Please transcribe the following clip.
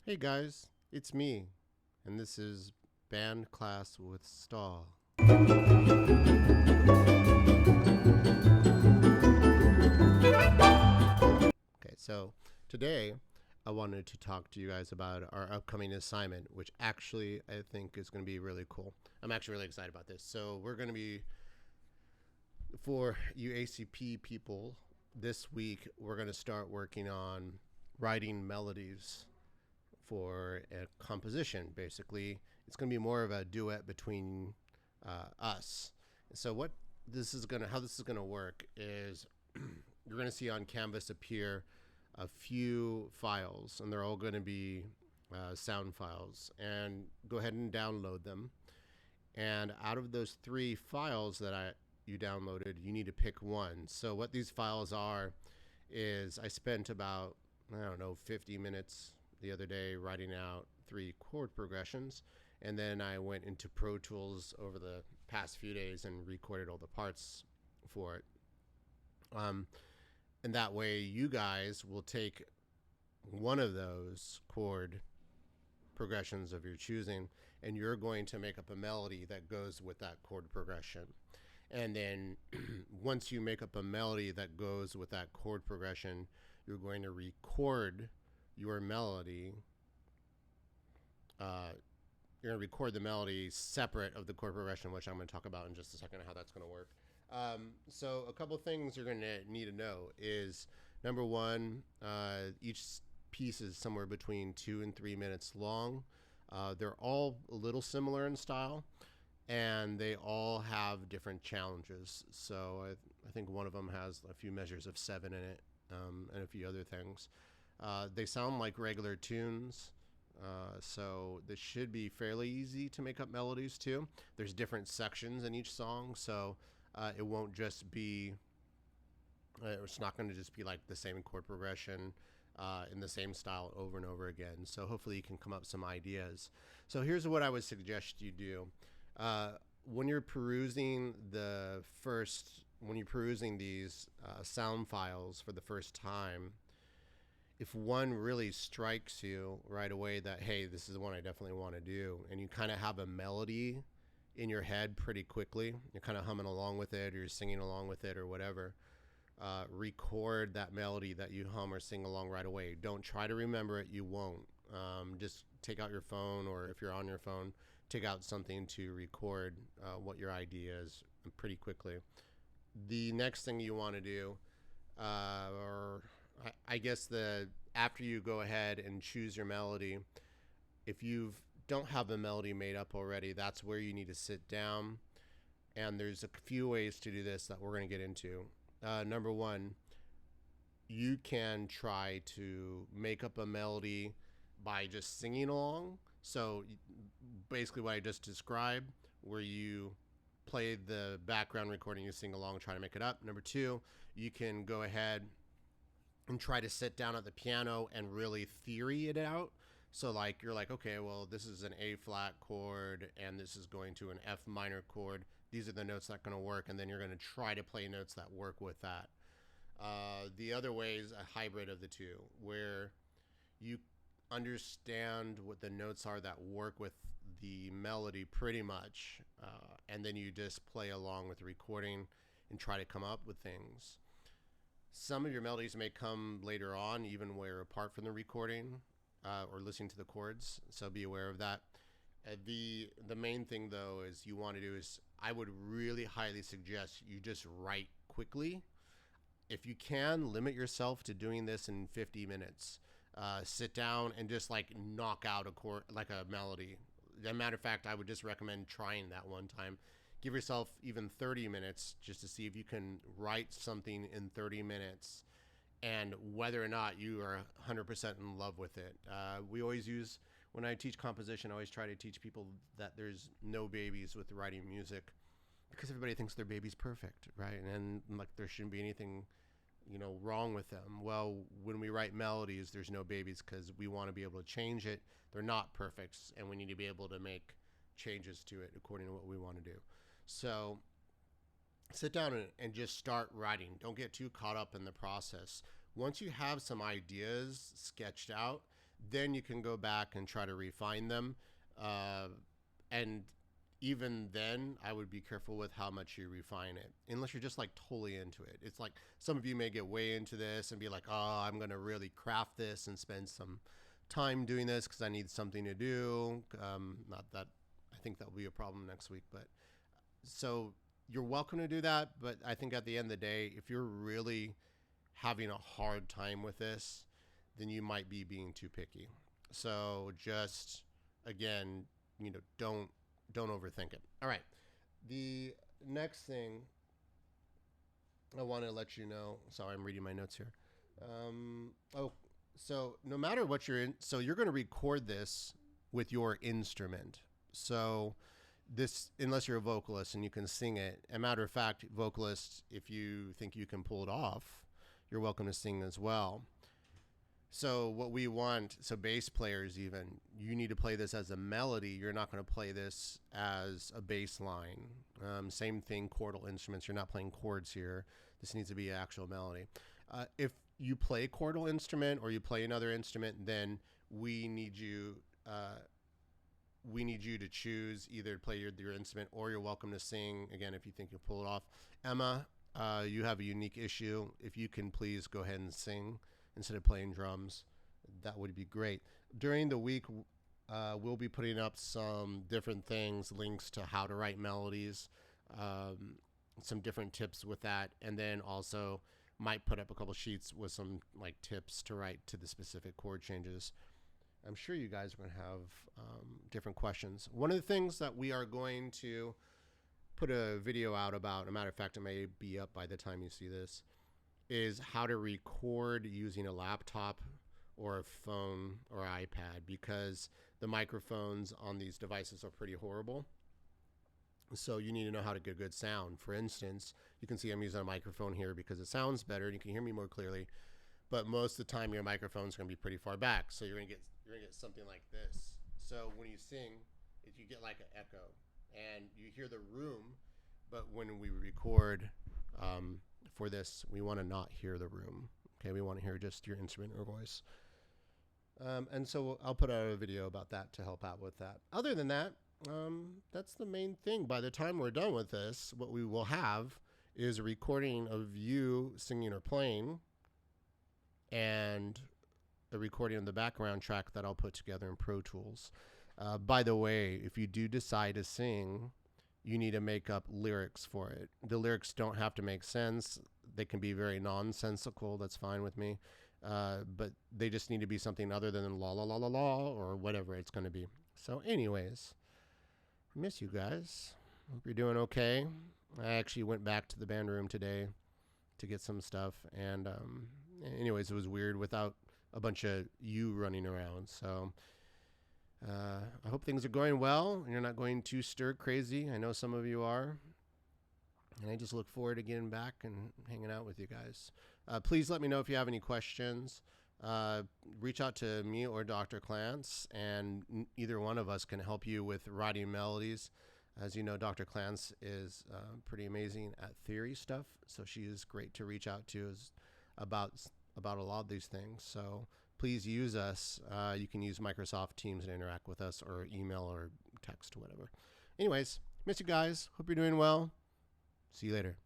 Hey guys, it's me, and this is Band Class with Stall. Okay, so today I wanted to talk to you guys about our upcoming assignment, which actually I think is going to be really cool. I'm actually really excited about this. So, we're going to be, for you ACP people, this week we're going to start working on writing melodies for a composition. Basically, it's going to be more of a duet between us. So how this is going to work is you're going to see on Canvas appear a few files, and they're all going to be sound files. And go ahead and download them. And out of those three files that you downloaded, you need to pick one. So what these files are is I spent about 50 minutes the other day writing out 3 chord progressions, and then I went into Pro Tools over the past few days and recorded all the parts for it. And that way you guys will take one of those chord progressions of your choosing, and you're going to make up a melody that goes with that chord progression. And then once you make up a melody that goes with that chord progression, you're going to record your melody. You're going to record the melody separate of the chord progression, which I'm going to talk about in just a second how that's going to work. So a couple things you're going to need to know is, number one, each piece is somewhere between 2 and 3 minutes long. They're all a little similar in style, and they all have different challenges. So I think one of them has a few measures of 7 in it, and a few other things. They sound like regular tunes, so this should be fairly easy to make up melodies too. There's different sections in each song, so it won't just be, it's not going to just be like the same chord progression in the same style over and over again. So hopefully you can come up with some ideas. So here's what I would suggest you do. When you're perusing these sound files for the first time, if one really strikes you right away that, hey, this is the one I definitely want to do, and you kind of have a melody in your head pretty quickly, you're kind of humming along with it, or you're singing along with it, or whatever, record that melody that you hum or sing along right away. Don't try to remember it. You won't. Just take out your phone, or if you're on your phone, take out something to record what your idea is pretty quickly. The next thing you want to do, after you go ahead and choose your melody, if you don't have a melody made up already, that's where you need to sit down. And there's a few ways to do this that we're going to get into. Number one, you can try to make up a melody by just singing along. So basically what I just described, where you play the background recording, you sing along, try to make it up. Number two, you can go ahead and try to sit down at the piano and really theory it out. So like you're like, okay, well, this is an A flat chord and this is going to an F minor chord. These are the notes that are going to work, and then you're going to try to play notes that work with that. The other way is a hybrid of the two, where you understand what the notes are that work with the melody pretty much, and then you just play along with the recording and try to come up with things. Some of your melodies may come later on, even where apart from the recording or listening to the chords, so be aware of that. The main thing, though, is you want to do is, I would really highly suggest you just write quickly. If you can, limit yourself to doing this in 50 minutes. Sit down and just like knock out a chord, like a melody. As a matter of fact, I would just recommend trying that one time. Give yourself even 30 minutes just to see if you can write something in 30 minutes and whether or not you are 100% in love with it. When I teach composition, I always try to teach people that there's no babies with writing music, because everybody thinks their baby's perfect, right? And like there shouldn't be anything, wrong with them. Well, when we write melodies, there's no babies, because we want to be able to change it. They're not perfect, and we need to be able to make changes to it according to what we want to do. So sit down and just start writing. Don't get too caught up in the process. Once you have some ideas sketched out, Then you can go back and try to refine them. And even then, I would be careful with how much you refine it, unless you're just like totally into it. It's like some of you may get way into this and be like, oh, I'm going to really craft this and spend some time doing this because I need something to do. Not that I think that will be a problem next week, but so you're welcome to do that. But I think at the end of the day, if you're really having a hard time with this, then you might be being too picky. So just again, don't overthink it. All right. The next thing I want to let you know. Sorry, I'm reading my notes here. So no matter what you're in, so you're going to record this with your instrument. So this, unless you're a vocalist and you can sing it. A matter of fact, vocalists, if you think you can pull it off, you're welcome to sing as well. So what we want, so bass players even, you need to play this as a melody. You're not going to play this as a bass line. Same thing, chordal instruments. You're not playing chords here. This needs to be an actual melody. If you play a chordal instrument or you play another instrument, then we need you to choose either to play your instrument, or you're welcome to sing, again, if you think you'll pull it off. Emma, you have a unique issue. If you can please go ahead and sing instead of playing drums, that would be great. During the week, we'll be putting up some different things, links to how to write melodies, some different tips with that, and then also might put up a couple sheets with some like tips to write to the specific chord changes. I'm sure you guys are going to have different questions. One of the things that we are going to put a video out about, a matter of fact, it may be up by the time you see this, is how to record using a laptop or a phone or iPad, because the microphones on these devices are pretty horrible. So you need to know how to get good sound. For instance, you can see I'm using a microphone here because it sounds better and you can hear me more clearly. But most of the time, your microphone's going to be pretty far back, so you're going to get something like this. So when you sing, you get like an echo, and you hear the room. But when we record for this, we want to not hear the room. Okay, we want to hear just your instrument or voice. And so I'll put out a video about that to help out with that. Other than that, that's the main thing. By the time we're done with this, what we will have is a recording of you singing or playing, and a recording of the background track that I'll put together in Pro Tools. By the way, if you do decide to sing, you need to make up lyrics for it. The lyrics don't have to make sense. They can be very nonsensical. That's fine with me. But they just need to be something other than la la la la la or whatever it's going to be. So anyways, I miss you guys. Hope you're doing okay. I actually went back to the band room today to get some stuff. And anyways, it was weird without a bunch of you running around. So I hope things are going well and you're not going too stir crazy. I know some of you are. And I just look forward to getting back and hanging out with you guys. Please let me know if you have any questions. Reach out to me or Dr. Clance, and either one of us can help you with writing melodies. As you know, Dr. Clance is pretty amazing at theory stuff, so she is great to reach out to about a lot of these things. So please use us. You can use Microsoft Teams to interact with us, or email or text or whatever. Anyways, miss you guys. Hope you're doing well. See you later.